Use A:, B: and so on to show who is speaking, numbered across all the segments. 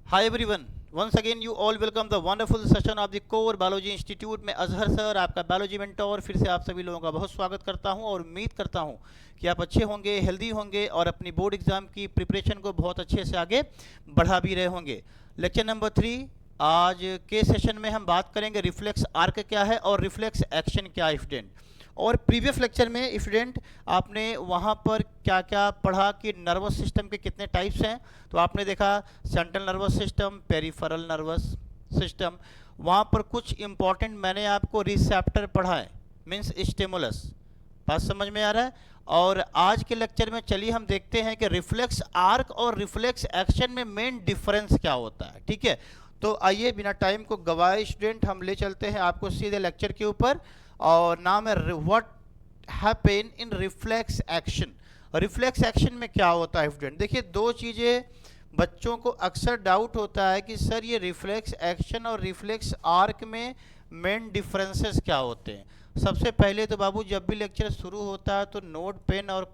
A: Hi everyone. Once again you all welcome the wonderful session of the Core Biology Institute में Azhar sir आपका biology mentor फिर से आप सभी लोगों का बहुत स्वागत करता हूं और उम्मीद करता हूं कि आप अच्छे होंगे, हेल्दी होंगे और अपनी बोर्ड एग्जाम की प्रिपरेशन को बहुत अच्छे से आगे बढ़ा भी रहे होंगे। लेक्चर नंबर 3 आज के सेशन में हम बात करेंगे रिफ्लेक्स आर्क क्या है और रिफ्लेक्स एक्शन क्या है स्टूडेंट। और प्रीवियस लेक्चर में स्टूडेंट आपने वहाँ पर क्या क्या पढ़ा कि नर्वस सिस्टम के कितने टाइप्स हैं। तो आपने देखा central nervous system, peripheral nervous system. वहाँ पर कुछ इंपॉर्टेंट मैंने आपको रिसेप्टर पढ़ा है, मीन्स स्टिमुलस। बात समझ में आ रहा है। और आज के लेक्चर में चलिए हम देखते हैं कि रिफ्लेक्स आर्क और रिफ्लेक्स एक्शन में मेन डिफरेंस क्या होता है। ठीक है, तो आइए बिना टाइम को गवाए स्टूडेंट हम ले चलते हैं आपको सीधे लेक्चर के ऊपर। और नाम है what happen in reflex action. Reflex action में क्या होता है स्टूडेंट? देखिए दो चीज़ें बच्चों को अक्सर डाउट होता है कि सर ये रिफ्लेक्स एक्शन और रिफ्लेक्स आर्क में मेन डिफरेंसेस क्या होते हैं। सबसे पहले तो बाबू जब भी लेक्चर शुरू होता है तो नोट पेन और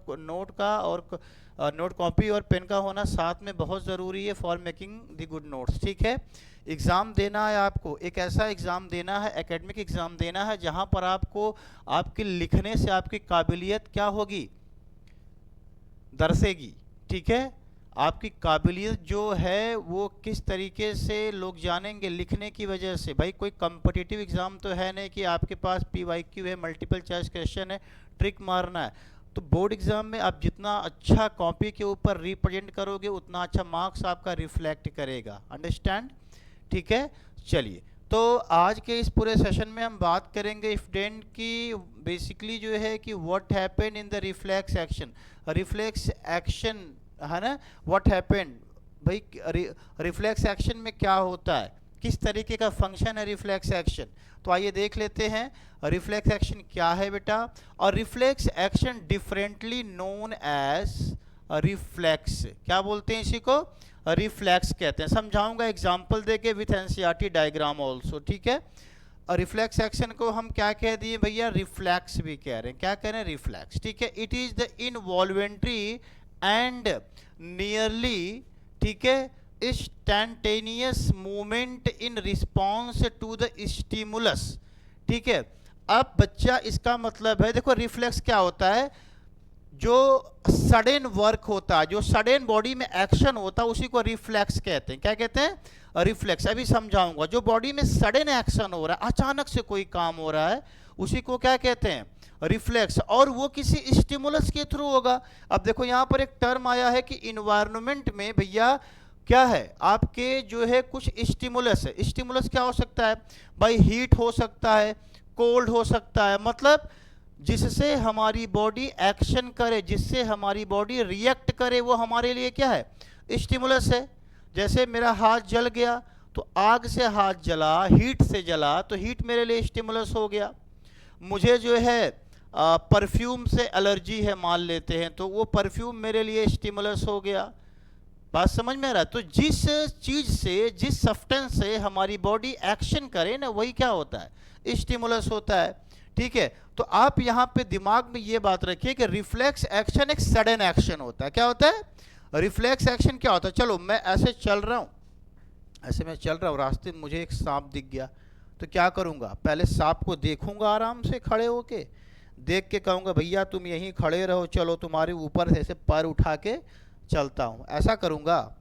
A: नोट कॉपी और पेन का होना साथ में बहुत ज़रूरी है for making the good notes. ठीक है, एग्ज़ाम देना है आपको, एक ऐसा एग्ज़ाम देना है, एकेडमिक एग्ज़ाम देना है जहाँ पर आपको आपके लिखने से आपकी काबिलियत क्या होगी, दर्शेगी। ठीक है, आपकी काबिलियत जो है वो किस तरीके से लोग जानेंगे लिखने की वजह से। भाई कोई कम्पिटिटिव एग्ज़ाम तो है नहीं कि आपके पास PYQ है, मल्टीपल चॉइस क्वेश्चन है, ट्रिक मारना है। तो बोर्ड एग्ज़ाम में आप जितना अच्छा कॉपी के ऊपर रिप्रेजेंट करोगे उतना अच्छा मार्क्स आपका रिफ्लेक्ट करेगा। अंडरस्टैंड? ठीक है, चलिए तो आज के इस पूरे सेशन में हम बात करेंगे स्टूडेंट की बेसिकली जो है कि what happen in the reflex action. Reflex action है ना, व्हाट हैपन। भाई रिफ्लेक्स एक्शन में क्या होता है, किस तरीके का फंक्शन है रिफ्लेक्स एक्शन। तो आइए देख लेते हैं रिफ्लेक्स एक्शन क्या है बेटा। और reflex action differently known as reflex, क्या बोलते हैं इसी को? रिफ्लेक्स कहते हैं। समझाऊंगा एग्जांपल देके विथ एनसीईआरटी डायग्राम ऑल्सो। ठीक है, और रिफ्लेक्स एक्शन को हम क्या कह दिए भैया? रिफ्लेक्स भी कह रहे हैं। क्या कह रहे हैं? रिफ्लेक्स। ठीक है, it is the involuntary and nearly, ठीक है, instantaneous movement in response to the stimulus. ठीक है, अब बच्चा इसका मतलब है, देखो रिफ्लेक्स क्या होता है? जो सडन वर्क होता है, जो सडन बॉडी में एक्शन होता है उसी को रिफ्लेक्स कहते हैं। क्या कहते हैं? रिफ्लेक्स। अभी समझाऊंगा। जो बॉडी में सडन एक्शन हो रहा है, अचानक से कोई काम हो रहा है, उसी को क्या कहते हैं? रिफ्लेक्स। और वो किसी स्टिमुलस के थ्रू होगा। अब देखो यहाँ पर एक टर्म आया है कि इन्वायरमेंट में भैया क्या है आपके जो है कुछ स्टिमुलस है। स्टिमुलस क्या हो सकता है भाई? हीट हो सकता है, कोल्ड हो सकता है, मतलब जिससे हमारी बॉडी एक्शन करे, जिससे हमारी बॉडी रिएक्ट करे, वो हमारे लिए क्या है? स्टिमुलस है। जैसे मेरा हाथ जल गया तो आग से हाथ जला, हीट से जला, तो हीट मेरे लिए स्टिमुलस हो गया। मुझे जो है परफ्यूम से एलर्जी है मान लेते हैं, तो वो परफ्यूम मेरे लिए स्टिमुलस हो गया। बात समझ में आ रहा है? तो जिस चीज़ से, जिस सब्सटेंस से हमारी बॉडी एक्शन करे ना, वही क्या होता है? स्टिमुलस होता है। ठीक है, तो आप यहाँ पे दिमाग में ये बात रखिए कि रिफ्लेक्स एक्शन एक सडन एक्शन होता है। क्या होता है? रिफ्लेक्स एक्शन क्या होता है? चलो मैं ऐसे चल रहा हूँ, ऐसे मैं चल रहा हूँ, रास्ते में मुझे एक सांप दिख गया, तो क्या करूँगा? पहले सांप को देखूंगा आराम से खड़े होके, देख के कहूँगा भैया तुम यहीं खड़े रहो, चलो तुम्हारे ऊपर से ऐसे पैर उठा के चलता हूँ, ऐसा करूँगा?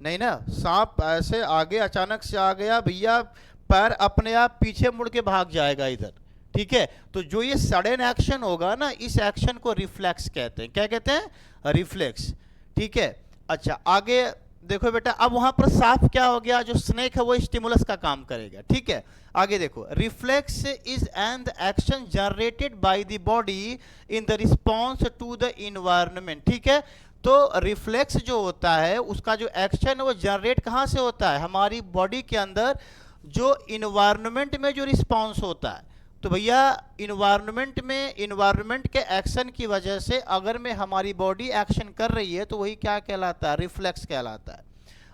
A: नहीं ना। सांप ऐसे आगे अचानक से आ गया, भैया पैर अपने आप पीछे मुड़ के भाग जाएगा इधर। ठीक है, तो जो ये सडन एक्शन होगा ना, इस एक्शन को रिफ्लेक्स कहते हैं। क्या कहते हैं? रिफ्लेक्स। ठीक है, अच्छा आगे देखो बेटा। अब वहां पर सांप क्या हो गया? जो स्नेक है वो स्टिमुलस का काम करेगा। ठीक है, आगे देखो। Reflex is an action generated by the body in the response to the environment. ठीक है, तो रिफ्लेक्स जो होता है उसका जो एक्शन है वो जनरेट कहाँ से होता है? हमारी बॉडी के अंदर जो इन्वायरमेंट में जो रिस्पॉन्स होता है। तो भैया इन्वायरमेंट में, इन्वायरमेंट के एक्शन की वजह से अगर में हमारी बॉडी एक्शन कर रही है तो वही क्या कहलाता है? रिफ्लेक्स कहलाता है।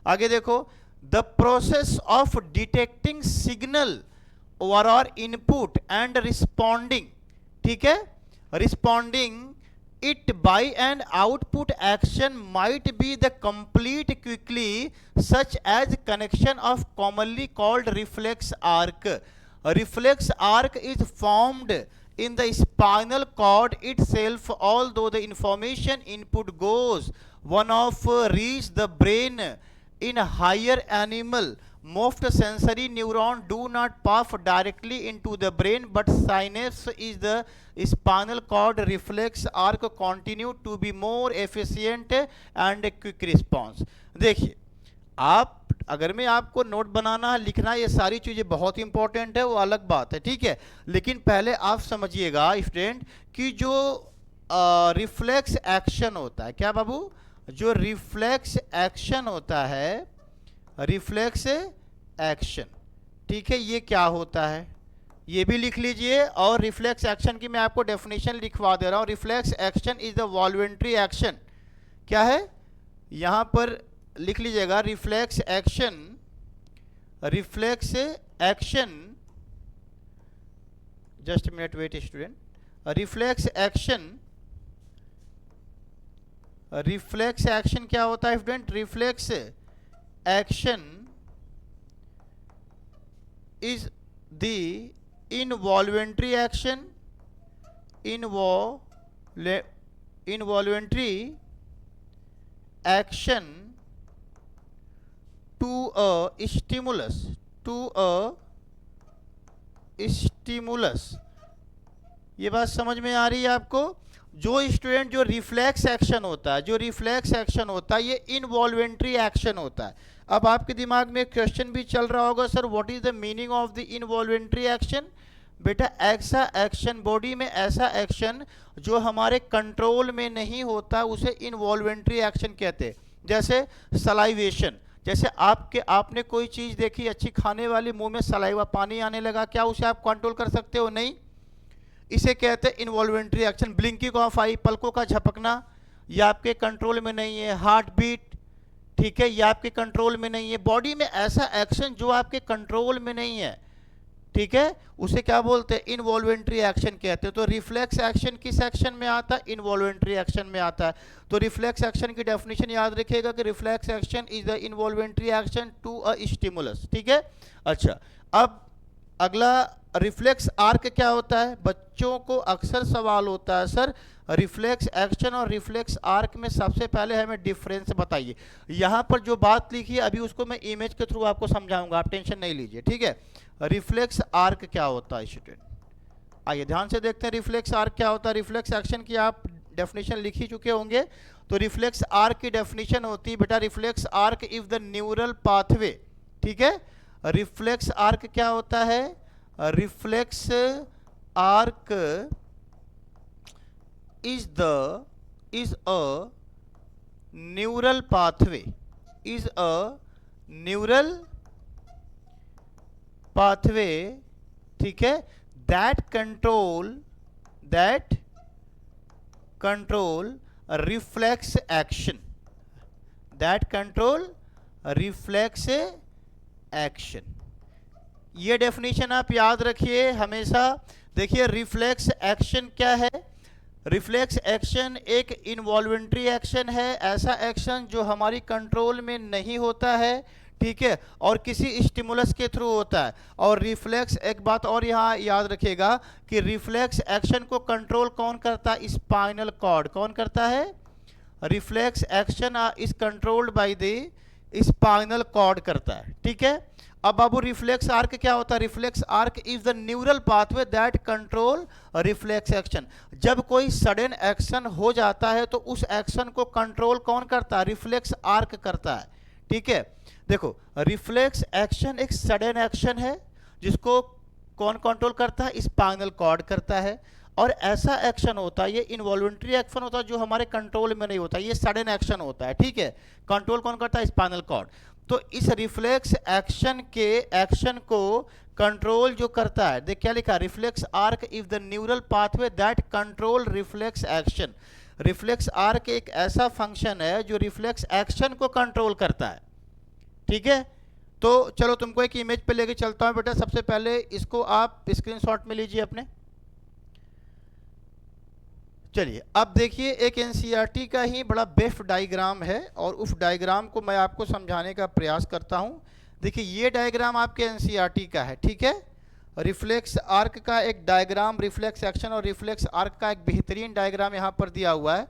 A: आगे देखो। The process of detecting signal और इनपुट एंड रिस्पॉन्डिंग। ठीक है, responding it by an output action might be the complete quickly, such as connection of commonly called reflex arc. A reflex arc is formed in the spinal cord itself, although the information input goes one of reach the brain. In higher animal, most sensory neurons do not pass directly into the brain, but synapse is the spinal cord reflex arc continue to be more efficient and quick response. देखिए, आप अगर मैं आपको note बनाना लिखना ये सारी चीजें बहुत इंपॉर्टेंट है, वो अलग बात है, ठीक है, लेकिन पहले आप समझिएगा स्टूडेंट कि जो रिफ्लेक्स एक्शन होता है, क्या बाबू, जो रिफ्लेक्स एक्शन होता है, रिफ्लेक्स एक्शन, ठीक है, ये क्या होता है ये भी लिख लीजिए। और रिफ्लेक्स एक्शन की मैं आपको डेफिनेशन लिखवा दे रहा हूं। Reflex action is the voluntary action, क्या है यहां पर लिख लीजिएगा, reflex action, reflex action, just minute wait student, reflex action, reflex action क्या होता है student, reflex action is the involuntary action, involuntary action to a stimulus, to a stimulus। ये बात समझ में आ रही है आपको? जो स्टूडेंट जो रिफ्लेक्स एक्शन होता है, जो रिफ्लेक्स एक्शन होता है, ये इनवॉल्वेंट्री एक्शन होता है। अब आपके दिमाग में क्वेश्चन भी चल रहा होगा, sir what is the meaning of the involuntary action. बेटा ऐसा एक्शन, बॉडी में ऐसा एक्शन जो हमारे कंट्रोल में नहीं होता, उसे इनवॉल्वेंट्री एक्शन कहते हैं। जैसे सलाइवेशन, जैसे आपने कोई चीज देखी अच्छी खाने वाली, मुंह में सलाइवा पानी आने लगा, क्या उसे आप कंट्रोल कर सकते हो? नहीं, इसे कहते हैं इनवॉल्वेंट्री एक्शन। ब्लिंकिंग ऑफ आई, पलकों का झपकना, ये आपके कंट्रोल में नहीं है। हार्ट बीट, ठीक है, ये आपके कंट्रोल में नहीं है। बॉडी में ऐसा एक्शन जो आपके कंट्रोल में नहीं है, ठीक है, उसे क्या बोलते हैं? इनवॉल्वेंट्री एक्शन कहते हैं। तो रिफ्लेक्स एक्शन किस एक्शन में आता है? इनवॉल्वेंट्री एक्शन में आता है। तो रिफ्लेक्स एक्शन की डेफिनेशन याद रखिएगा कि reflex action is the involuntary action to a stimulus, ठीक है। अच्छा, अब अगला रिफ्लेक्स आर्क क्या होता है? बच्चों को अक्सर सवाल होता है, सर रिफ्लेक्स एक्शन और रिफ्लेक्स आर्क में सबसे पहले हमें डिफरेंस बताइए। यहां पर जो बात लिखी है अभी उसको मैं इमेज के थ्रू आपको समझाऊंगा, आप टेंशन नहीं लीजिए, ठीक है। रिफ्लेक्स आर्क क्या होता है स्टूडेंट? आइए ध्यान से देखते हैं रिफ्लेक्स आर्क क्या होता है। रिफ्लेक्स एक्शन की आप डेफिनेशन लिख ही चुके होंगे। तो रिफ्लेक्स आर्क की डेफिनेशन होती है बेटा, reflex arc if the neural pathway, ठीक है। रिफ्लेक्स आर्क क्या होता है? Reflex arc is a neural pathway, is a neural pathway, ठीक है, that control reflex action, that control reflex action। ये डेफिनेशन आप याद रखिए हमेशा। देखिए रिफ्लेक्स एक्शन क्या है? रिफ्लेक्स एक्शन एक इनवॉल्वेंट्री एक्शन है, ऐसा एक्शन जो हमारी कंट्रोल में नहीं होता है, ठीक है, और किसी स्टिमुलस के थ्रू होता है। और रिफ्लेक्स, एक बात और यहाँ याद रखिएगा कि रिफ्लेक्स एक्शन को कंट्रोल कौन करता है? Spinal cord. कौन करता है? Reflex action is controlled by the spinal cord करता है, ठीक है। अब बाबू रिफ्लेक्स आर्क क्या होता है? Reflex arc is the neural pathway that control reflex action. जब कोई सडन एक्शन हो जाता है तो उस एक्शन को कंट्रोल कौन करता है? रिफ्लेक्स आर्क करता है, ठीक है। देखो रिफ्लेक्स एक्शन एक सडन एक्शन है जिसको कौन कंट्रोल करता है? स्पाइनल कॉर्ड करता है। और ऐसा एक्शन होता है, ये इनवॉल्वेंट्री एक्शन होता है जो हमारे कंट्रोल में नहीं होता, ये सडन एक्शन होता है, ठीक है। कंट्रोल कौन करता है? Spinal cord. तो इस रिफ्लेक्स एक्शन के एक्शन को कंट्रोल जो करता है, देख क्या लिखा? Reflex arc if the neural pathway that control reflex action. Reflex arc एक ऐसा फंक्शन है जो रिफ्लेक्स एक्शन को कंट्रोल करता है, ठीक है। तो चलो तुमको एक इमेज पे लेके चलता हूं बेटा। सबसे पहले इसको आप स्क्रीनशॉट में लीजिए अपने, चलिए अब देखिए, एक एनसीईआरटी का ही बड़ा बेस्ट डायग्राम है और उस डायग्राम को मैं आपको समझाने का प्रयास करता हूं। देखिए ये डायग्राम आपके एनसीईआरटी का है, ठीक है। रिफ्लेक्स आर्क का एक डायग्राम, रिफ्लेक्स एक्शन और रिफ्लेक्स आर्क का एक बेहतरीन डायग्राम यहाँ पर दिया हुआ है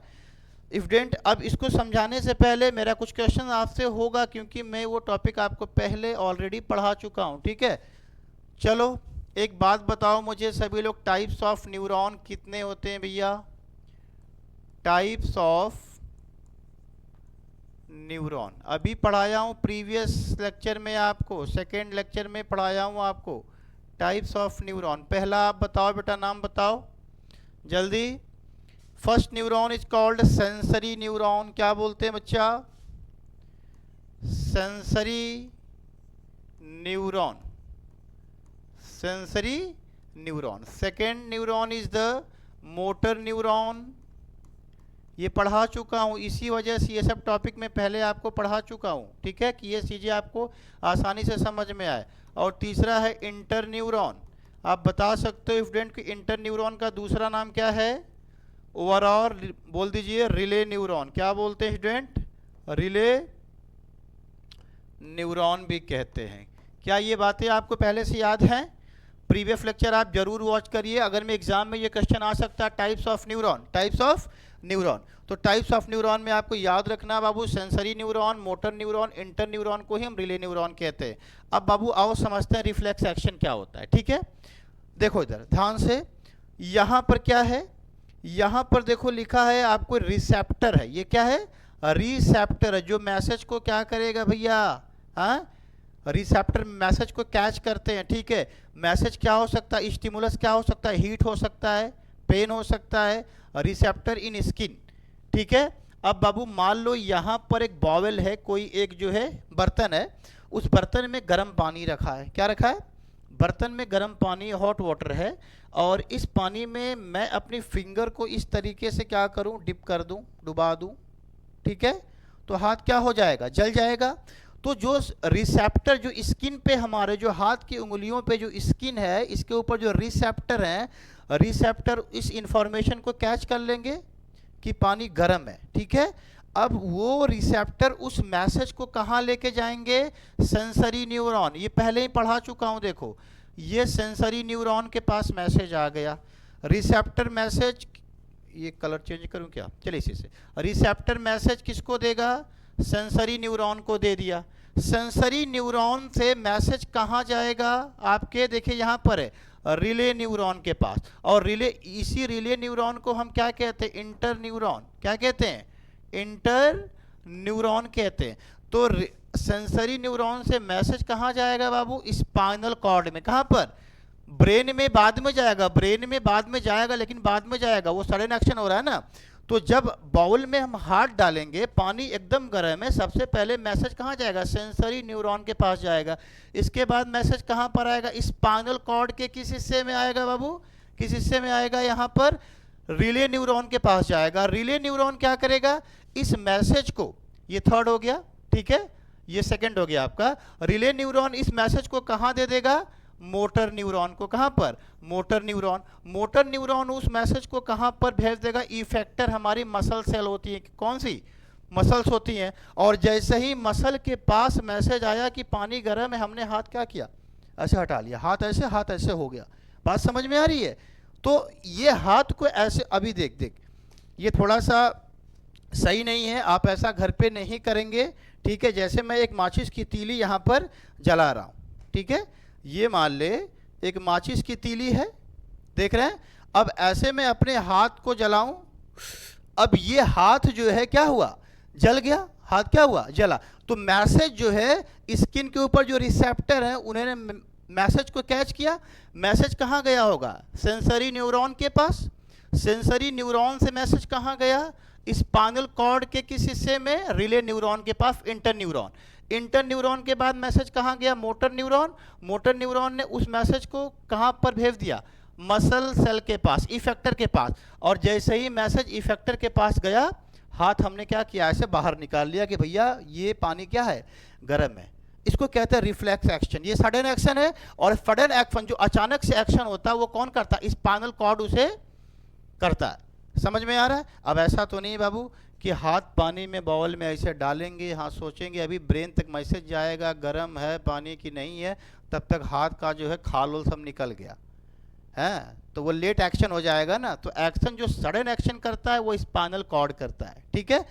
A: स्टूडेंट। अब इसको समझाने से पहले मेरा कुछ क्वेश्चन आपसे होगा, क्योंकि मैं वो टॉपिक आपको पहले ऑलरेडी पढ़ा चुका हूँ, ठीक है। चलो एक बात बताओ मुझे सभी लोग, टाइप्स ऑफ न्यूरॉन कितने होते हैं भैया? टाइप्स ऑफ न्यूरॉन अभी पढ़ाया हूँ प्रीवियस लेक्चर में आपको, सेकेंड लेक्चर में पढ़ाया हूँ आपको टाइप्स ऑफ न्यूरॉन। पहला आप बताओ बेटा, नाम बताओ जल्दी। First neuron is called sensory neuron. क्या बोलते हैं बच्चा? Sensory neuron, sensory neuron. Second neuron is the motor neuron. ये पढ़ा चुका हूँ, इसी वजह से ये सब टॉपिक में पहले आपको पढ़ा चुका हूँ, ठीक है, कि ये चीज़ें आपको आसानी से समझ में आए। और तीसरा है इंटर न्यूरॉन। आप बता सकते हो स्टूडेंट कि इंटर न्यूरॉन का दूसरा नाम क्या है? ओवरऑल बोल दीजिए, रिले न्यूरॉन। क्या बोलते हैं स्टूडेंट? रिले न्यूरॉन भी कहते हैं। क्या ये बातें आपको पहले से याद हैं? प्रीवियस लेक्चर आप जरूर वॉच करिए, अगर में एग्जाम में ये क्वेश्चन आ सकता है, types of neuron, types of neuron. तो टाइप्स ऑफ न्यूरॉन में आपको याद रखना बाबू, sensory neuron, motor neuron, interneuron को ही हम रिले न्यूरॉन कहते हैं। अब बाबू आओ समझते हैं रिफ्लेक्स एक्शन क्या होता है, ठीक है। देखो इधर ध्यान से, यहाँ पर क्या है? यहाँ पर देखो लिखा है आपको रिसेप्टर है। ये क्या है? रिसेप्टर है, जो मैसेज को क्या करेगा भैया? हाँ, रिसेप्टर मैसेज को कैच करते हैं, ठीक है। मैसेज क्या हो सकता है? स्टिमुलस क्या हो सकता है? हीट हो सकता है, पेन हो सकता है, रिसेप्टर इन स्किन, ठीक है। अब बाबू मान लो यहाँ पर एक बॉवल है, कोई एक जो है बर्तन है, उस बर्तन में गर्म पानी रखा है। क्या रखा है? बर्तन में गर्म पानी, हॉट वाटर है, और इस पानी में मैं अपनी फिंगर को इस तरीके से क्या करूं? डिप कर दूं, डुबा दूं, ठीक है। तो हाथ क्या हो जाएगा? जल जाएगा। तो जो रिसेप्टर, जो स्किन पे हमारे जो हाथ की उंगलियों पे जो स्किन है, इसके ऊपर जो रिसेप्टर हैं, रिसेप्टर इस इंफॉर्मेशन को कैच कर लेंगे कि पानी गर्म है, ठीक है। अब वो रिसेप्टर उस मैसेज को कहाँ लेके जाएंगे? Sensory neuron. ये पहले ही पढ़ा चुका हूँ, देखो ये सेंसरी न्यूरॉन के पास मैसेज आ गया। रिसेप्टर मैसेज, ये कलर चेंज करूँ क्या? चलिए इसी से। रिसेप्टर मैसेज किसको देगा? सेंसरी न्यूरॉन को दे दिया। सेंसरी न्यूरॉन से मैसेज कहाँ जाएगा? आपके देखिए यहाँ पर है, रिले न्यूरॉन के पास। और रिले, इसी रिले न्यूरॉन को हम क्या कहते हैं? Inter neuron. क्या कहते हैं? इंटर न्यूरॉन कहते हैं। तो सेंसरी न्यूरॉन से मैसेज कहाँ जाएगा बाबू? स्पाइनल कॉर्ड में। कहाँ पर? ब्रेन में बाद में जाएगा, ब्रेन में बाद में जाएगा, लेकिन बाद में जाएगा, वो सडन एक्शन हो रहा है ना। तो जब बाउल में हम हाथ डालेंगे, पानी एकदम गर्म है, सबसे पहले मैसेज कहाँ जाएगा? सेंसरी न्यूरॉन के पास जाएगा। इसके बाद मैसेज कहाँ पर आएगा? स्पाइनल कॉर्ड के किस हिस्से में आएगा बाबू? किस हिस्से में आएगा? यहाँ पर रिले न्यूरॉन के पास जाएगा। रिले न्यूरॉन क्या करेगा? इस मैसेज को, ये थर्ड हो गया, ठीक है, ये सेकंड हो गया आपका। रिले न्यूरॉन इस मैसेज को कहाँ दे देगा? मोटर न्यूरॉन को। कहाँ पर? Motor neuron. मोटर न्यूरॉन उस मैसेज को कहाँ पर भेज देगा? इफेक्टर, हमारी मसल सेल होती है, कौन सी? मसल्स होती हैं। और जैसे ही मसल के पास मैसेज आया कि पानी गर्म है, हमने हाथ क्या किया? ऐसे हटा लिया, हाथ ऐसे हो गया। बात समझ में आ रही है? तो ये हाथ को ऐसे, अभी देख, ये थोड़ा सा सही नहीं है, आप ऐसा घर पे नहीं करेंगे, ठीक है। जैसे मैं एक माचिस की तीली यहाँ पर जला रहा हूँ, ठीक है, ये मान ले एक माचिस की तीली है, देख रहे हैं। अब ऐसे में अपने हाथ को जलाऊं, अब ये हाथ जो है क्या हुआ? जल गया। हाथ क्या हुआ? जला। तो मैसेज जो है, स्किन के ऊपर जो रिसेप्टर है, उन्होंने मैसेज को कैच किया। मैसेज कहाँ गया होगा? सेंसरी न्यूरॉन के पास। सेंसरी न्यूरॉन से मैसेज कहाँ गया? स्पाइनल कॉर्ड के किस हिस्से में? रिले न्यूरॉन के पास, इंटर न्यूरॉन। इंटर न्यूरॉन के बाद मैसेज कहाँ गया? Motor neuron. मोटर न्यूरॉन ने उस मैसेज को कहाँ पर भेज दिया? मसल सेल के पास, इफेक्टर के पास। और जैसे ही मैसेज इफेक्टर के पास गया, हाथ हमने क्या किया? ऐसे बाहर निकाल लिया कि भैया ये पानी क्या है? गर्म है। इसको कहते हैं रिफ्लेक्स एक्शन। ये सडन एक्शन है। और सडन एक्शन जो अचानक से एक्शन होता है, वो कौन करता है? स्पाइनल कॉर्ड उसे करता है। समझ में आ रहा है? अब ऐसा तो नहीं बाबू कि हाथ पानी में बाउल में ऐसे डालेंगे, हाँ सोचेंगे अभी ब्रेन तक मैसेज जाएगा गर्म है पानी की नहीं है, तब तक हाथ का जो है खाल उल सब निकल गया है, तो वो लेट एक्शन हो जाएगा ना। तो एक्शन जो सडन एक्शन करता है वो स्पाइनल कॉर्ड करता है, ठीक है।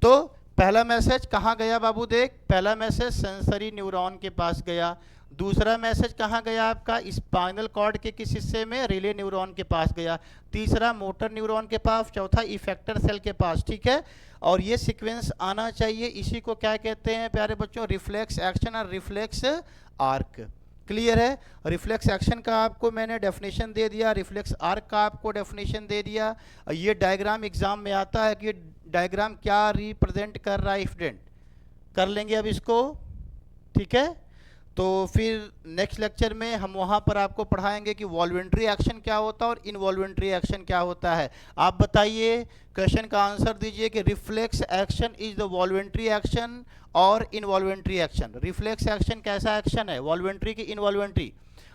A: तो पहला मैसेज कहाँ गया बाबू, देख पहला मैसेज सेंसरी न्यूरॉन के पास गया, दूसरा मैसेज कहाँ गया आपका, स्पाइनल कॉर्ड के किस हिस्से में, रिले न्यूरॉन के पास गया, तीसरा मोटर न्यूरॉन के पास, चौथा इफेक्टर सेल के पास, ठीक है। और ये सीक्वेंस आना चाहिए, इसी को क्या कहते हैं प्यारे बच्चों, रिफ्लेक्स एक्शन और रिफ्लेक्स आर्क। क्लियर है? रिफ्लेक्स एक्शन का आपको मैंने डेफिनेशन दे दिया, रिफ्लेक्स आर्क का आपको डेफिनेशन दे दिया। ये डायग्राम एग्जाम में आता है कि डायग्राम क्या रिप्रेजेंट कर रहा है स्टूडेंट, कर लेंगे अब इसको, ठीक है। तो फिर नेक्स्ट लेक्चर में हम वहाँ पर आपको पढ़ाएंगे कि वॉल्यूंटरी एक्शन क्या होता है और इनवॉल्यूंटरी एक्शन क्या होता है। आप बताइए, क्वेश्चन का आंसर दीजिए कि reflex action is the voluntary action और इनवॉल्यूंटरी एक्शन। रिफ्लेक्स एक्शन कैसा एक्शन है, वॉल्यूंटरी की इनवॉल्यूंटरी?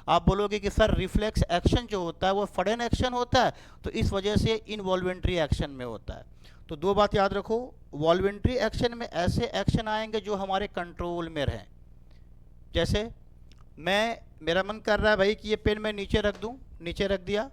A: आप बोलोगे कि सर रिफ्लेक्स एक्शन जो होता है वो सडन एक्शन होता है, तो इस वजह से इनवॉल्यूंटरी एक्शन में होता है। तो दो बात याद रखो, वॉल्यूंटरी एक्शन में ऐसे एक्शन आएंगे जो हमारे कंट्रोल में रहें। जैसे मेरा मन कर रहा है भाई कि ये पेन मैं नीचे रख दूं, नीचे रख दिया,